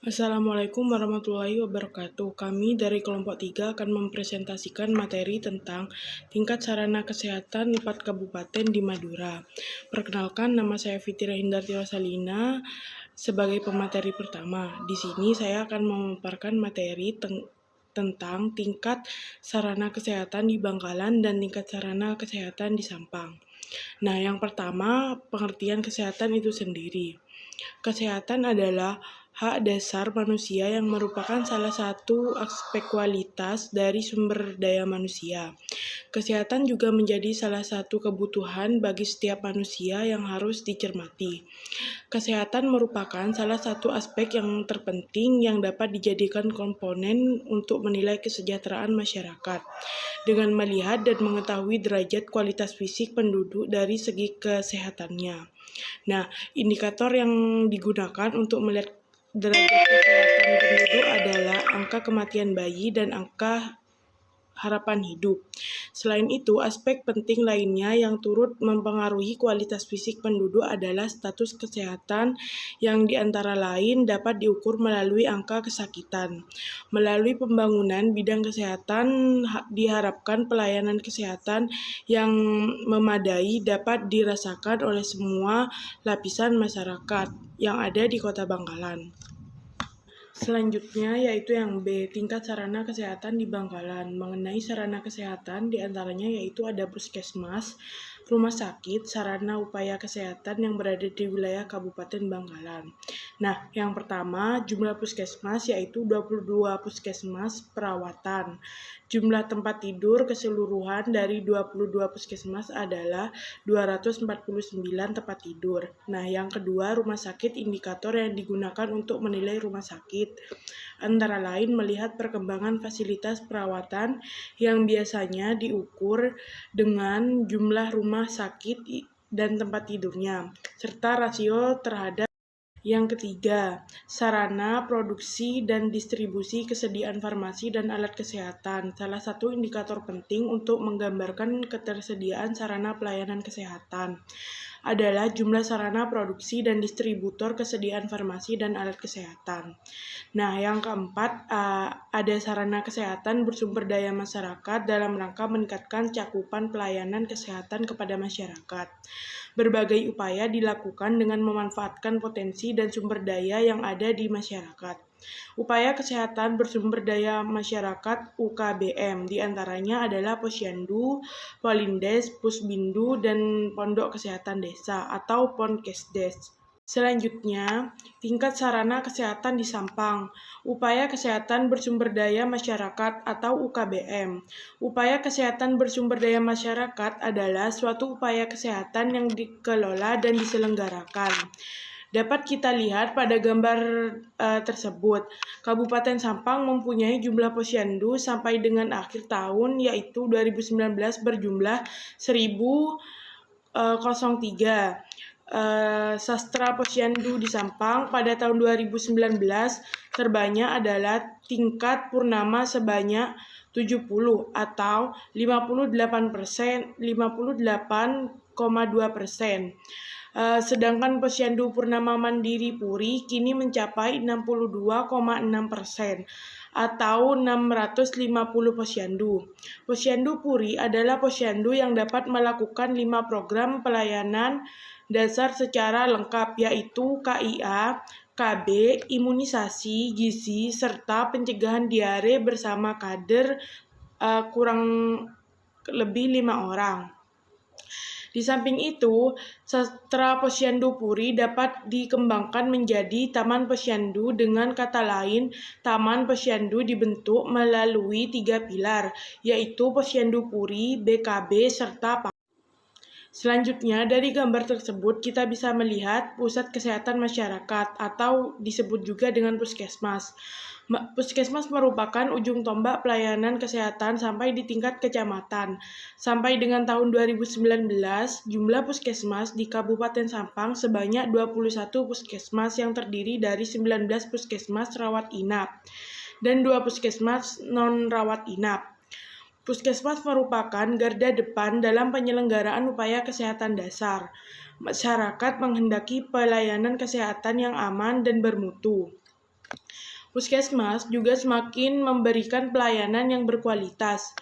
Assalamualaikum warahmatullahi wabarakatuh. Kami dari kelompok 3 akan mempresentasikan materi tentang tingkat sarana kesehatan 4 kabupaten di Madura. Perkenalkan, nama saya Fitri Hindarti Rosalina sebagai pemateri pertama. Di sini saya akan memaparkan materi tentang tingkat sarana kesehatan di Bangkalan dan tingkat sarana kesehatan di Sampang. Nah, yang pertama, pengertian kesehatan itu sendiri. Kesehatan adalah hak dasar manusia yang merupakan salah satu aspek kualitas dari sumber daya manusia. Kesehatan juga menjadi salah satu kebutuhan bagi setiap manusia yang harus dicermati. Kesehatan merupakan salah satu aspek yang terpenting yang dapat dijadikan komponen untuk menilai kesejahteraan masyarakat dengan melihat dan mengetahui derajat kualitas fisik penduduk dari segi kesehatannya. Nah, indikator yang digunakan untuk melihat derajat kesehatan penduduk adalah angka kematian bayi dan angka harapan hidup. Selain itu, aspek penting lainnya yang turut mempengaruhi kualitas fisik penduduk adalah status kesehatan yang diantara lain dapat diukur melalui angka kesakitan. Melalui pembangunan bidang kesehatan, diharapkan pelayanan kesehatan yang memadai dapat dirasakan oleh semua lapisan masyarakat yang ada di Kota Bangkalan. Selanjutnya yaitu yang B, tingkat sarana kesehatan di Bangkalan. Mengenai sarana kesehatan diantaranya yaitu ada puskesmas, rumah sakit, sarana upaya kesehatan yang berada di wilayah Kabupaten Bangkalan. Nah, yang pertama jumlah puskesmas yaitu 22 puskesmas perawatan. Jumlah tempat tidur keseluruhan dari 22 puskesmas adalah 249 tempat tidur. Nah, yang kedua rumah sakit, indikator yang digunakan untuk menilai rumah sakit antara lain melihat perkembangan fasilitas perawatan yang biasanya diukur dengan jumlah rumah sakit dan tempat tidurnya, serta rasio terhadap. Yang ketiga, sarana produksi dan distribusi kesediaan farmasi dan alat kesehatan. Salah satu indikator penting untuk menggambarkan ketersediaan sarana pelayanan kesehatan adalah jumlah sarana produksi dan distributor kesediaan farmasi dan alat kesehatan. Nah, yang keempat, ada sarana kesehatan bersumber daya masyarakat dalam rangka meningkatkan cakupan pelayanan kesehatan kepada masyarakat. Berbagai upaya dilakukan dengan memanfaatkan potensi dan sumber daya yang ada di masyarakat. Upaya kesehatan bersumber daya masyarakat UKBM diantaranya adalah Posyandu, Polindes, Pusbindu, dan Pondok Kesehatan Desa atau Ponkesdes. Selanjutnya, tingkat sarana kesehatan di Sampang. Upaya kesehatan bersumber daya masyarakat atau UKBM. Upaya kesehatan bersumber daya masyarakat adalah suatu upaya kesehatan yang dikelola dan diselenggarakan. Dapat kita lihat pada gambar tersebut, Kabupaten Sampang mempunyai jumlah posyandu sampai dengan akhir tahun yaitu 2019 berjumlah 1003. Sastra posyandu di Sampang pada tahun 2019 terbanyak adalah tingkat purnama sebanyak 70 atau 58%, 58,2%. Sedangkan posyandu purnama mandiri Puri kini mencapai 62,6% atau 650 posyandu. Posyandu Puri adalah posyandu yang dapat melakukan 5 program pelayanan dasar secara lengkap yaitu KIA, KB, imunisasi, gizi, serta pencegahan diare bersama kader kurang lebih 5 orang. Di samping itu, Sastra Posyandu Puri dapat dikembangkan menjadi Taman Posyandu. Dengan kata lain, Taman Posyandu dibentuk melalui 3 pilar, yaitu Posyandu Puri, BKB, serta Selanjutnya, dari gambar tersebut kita bisa melihat pusat kesehatan masyarakat atau disebut juga dengan puskesmas. Puskesmas merupakan ujung tombak pelayanan kesehatan sampai di tingkat kecamatan. Sampai dengan tahun 2019, jumlah puskesmas di Kabupaten Sampang sebanyak 21 puskesmas yang terdiri dari 19 puskesmas rawat inap dan 2 puskesmas non-rawat inap. Puskesmas merupakan garda depan dalam penyelenggaraan upaya kesehatan dasar. Masyarakat menghendaki pelayanan kesehatan yang aman dan bermutu. Puskesmas juga semakin memberikan pelayanan yang berkualitas.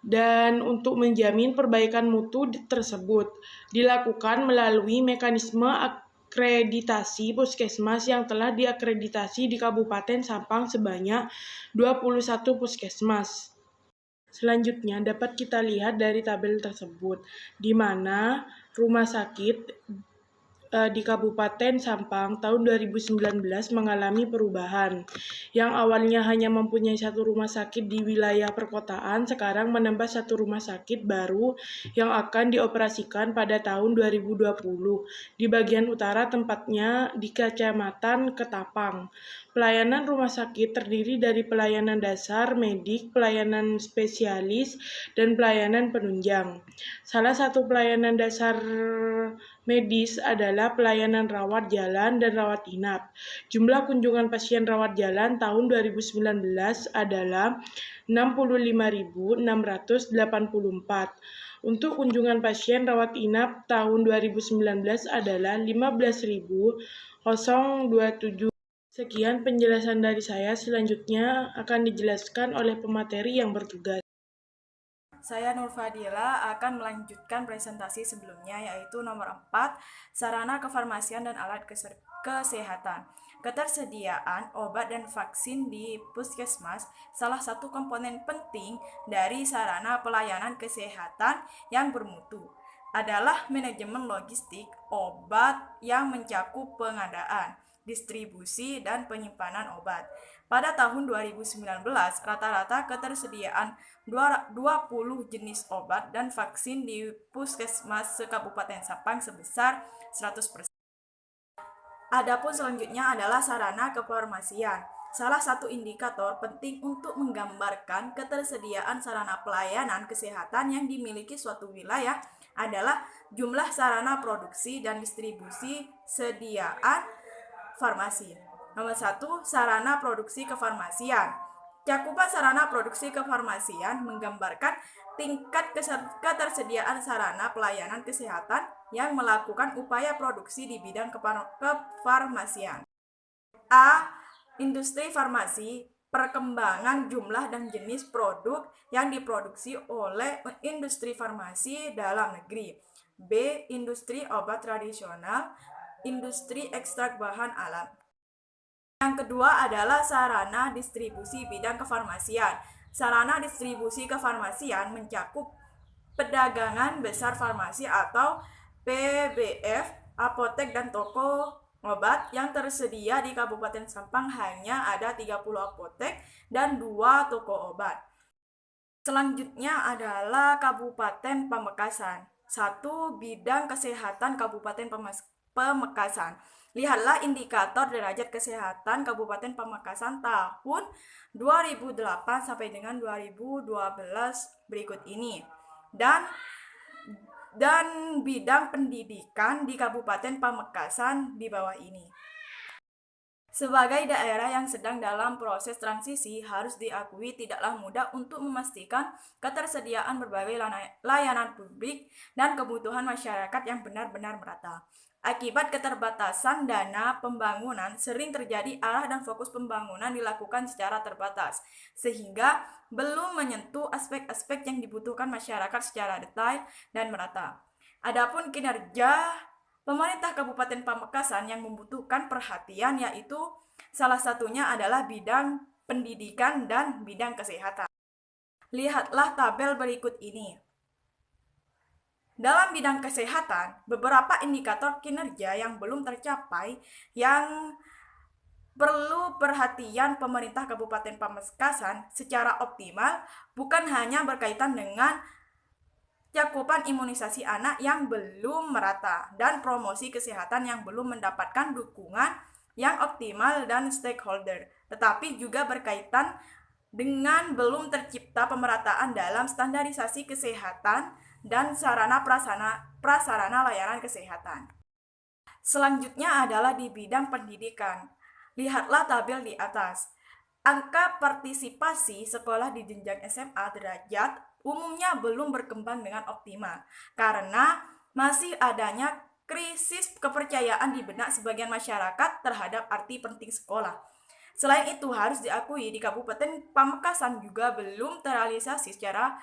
Dan untuk menjamin perbaikan mutu tersebut dilakukan melalui mekanisme akreditasi puskesmas yang telah diakreditasi di Kabupaten Sampang sebanyak 21 puskesmas. Selanjutnya dapat kita lihat dari tabel tersebut, di mana rumah sakit di Kabupaten Sampang tahun 2019 mengalami perubahan. Yang awalnya hanya mempunyai satu rumah sakit di wilayah perkotaan, sekarang menambah satu rumah sakit baru yang akan dioperasikan pada tahun 2020 di bagian utara, tempatnya di Kecamatan Ketapang. Pelayanan rumah sakit terdiri dari pelayanan dasar, medik, pelayanan spesialis, dan pelayanan penunjang. Salah satu pelayanan dasar medis adalah pelayanan rawat jalan dan rawat inap. Jumlah kunjungan pasien rawat jalan tahun 2019 adalah 65.684. Untuk kunjungan pasien rawat inap tahun 2019 adalah 15.027. Sekian penjelasan dari saya, selanjutnya akan dijelaskan oleh pemateri yang bertugas. Saya Nur Fadila akan melanjutkan presentasi sebelumnya, yaitu nomor 4, sarana kefarmasian dan alat kesehatan. Ketersediaan obat dan vaksin di puskesmas salah satu komponen penting dari sarana pelayanan kesehatan yang bermutu adalah manajemen logistik obat yang mencakup pengadaan, distribusi, dan penyimpanan obat. Pada tahun 2019, rata-rata ketersediaan 20 jenis obat dan vaksin di puskesmas se-Kabupaten Sampang sebesar 100%. Adapun selanjutnya adalah sarana kefarmasian. Salah satu indikator penting untuk menggambarkan ketersediaan sarana pelayanan kesehatan yang dimiliki suatu wilayah adalah jumlah sarana produksi dan distribusi sediaan farmasi. Nomor 1, sarana produksi kefarmasian. Cakupan sarana produksi kefarmasian menggambarkan tingkat ketersediaan sarana pelayanan kesehatan yang melakukan upaya produksi di bidang kefarmasian. A. Industri farmasi, perkembangan jumlah dan jenis produk yang diproduksi oleh industri farmasi dalam negeri. B. Industri obat tradisional, industri ekstrak bahan alam. Yang kedua adalah sarana distribusi bidang kefarmasian. Sarana distribusi kefarmasian mencakup pedagangan besar farmasi atau PBF, apotek, dan toko obat. Yang tersedia di Kabupaten Sampang hanya ada 30 apotek dan 2 toko obat. Selanjutnya adalah Kabupaten Pamekasan. 1. Bidang kesehatan Kabupaten Pamekasan. Lihatlah indikator derajat kesehatan Kabupaten Pamekasan tahun 2008 sampai dengan 2012 berikut ini. Dan bidang pendidikan di Kabupaten Pamekasan di bawah ini. Sebagai daerah yang sedang dalam proses transisi, harus diakui tidaklah mudah untuk memastikan ketersediaan berbagai layanan publik dan kebutuhan masyarakat yang benar-benar merata. Akibat keterbatasan dana pembangunan, sering terjadi arah dan fokus pembangunan dilakukan secara terbatas, sehingga belum menyentuh aspek-aspek yang dibutuhkan masyarakat secara detail dan merata. Adapun kinerja pemerintah Kabupaten Pamekasan yang membutuhkan perhatian, yaitu salah satunya adalah bidang pendidikan dan bidang kesehatan. Lihatlah tabel berikut ini. Dalam bidang kesehatan, beberapa indikator kinerja yang belum tercapai yang perlu perhatian pemerintah Kabupaten Pamekasan secara optimal, bukan hanya berkaitan dengan cakupan imunisasi anak yang belum merata dan promosi kesehatan yang belum mendapatkan dukungan yang optimal dan stakeholder, tetapi juga berkaitan dengan belum tercipta pemerataan dalam standarisasi kesehatan dan sarana prasarana layanan kesehatan. Selanjutnya adalah di bidang pendidikan. Lihatlah tabel di atas. Angka partisipasi sekolah di jenjang SMA derajat umumnya belum berkembang dengan optimal karena masih adanya krisis kepercayaan di benak sebagian masyarakat terhadap arti penting sekolah. Selain itu, harus diakui di Kabupaten Pamekasan juga belum terrealisasi secara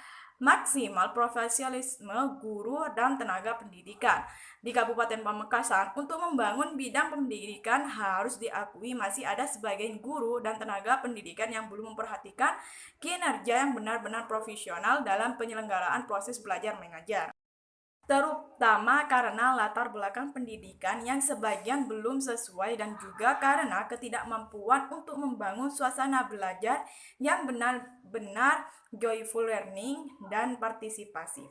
maksimal profesionalisme guru dan tenaga pendidikan. Di Kabupaten Pamekasan, untuk membangun bidang pendidikan harus diakui masih ada sebagian guru dan tenaga pendidikan yang belum memperhatikan kinerja yang benar-benar profesional dalam penyelenggaraan proses belajar mengajar, terutama karena latar belakang pendidikan yang sebagian belum sesuai dan juga karena ketidakmampuan untuk membangun suasana belajar yang benar-benar joyful learning dan partisipasi.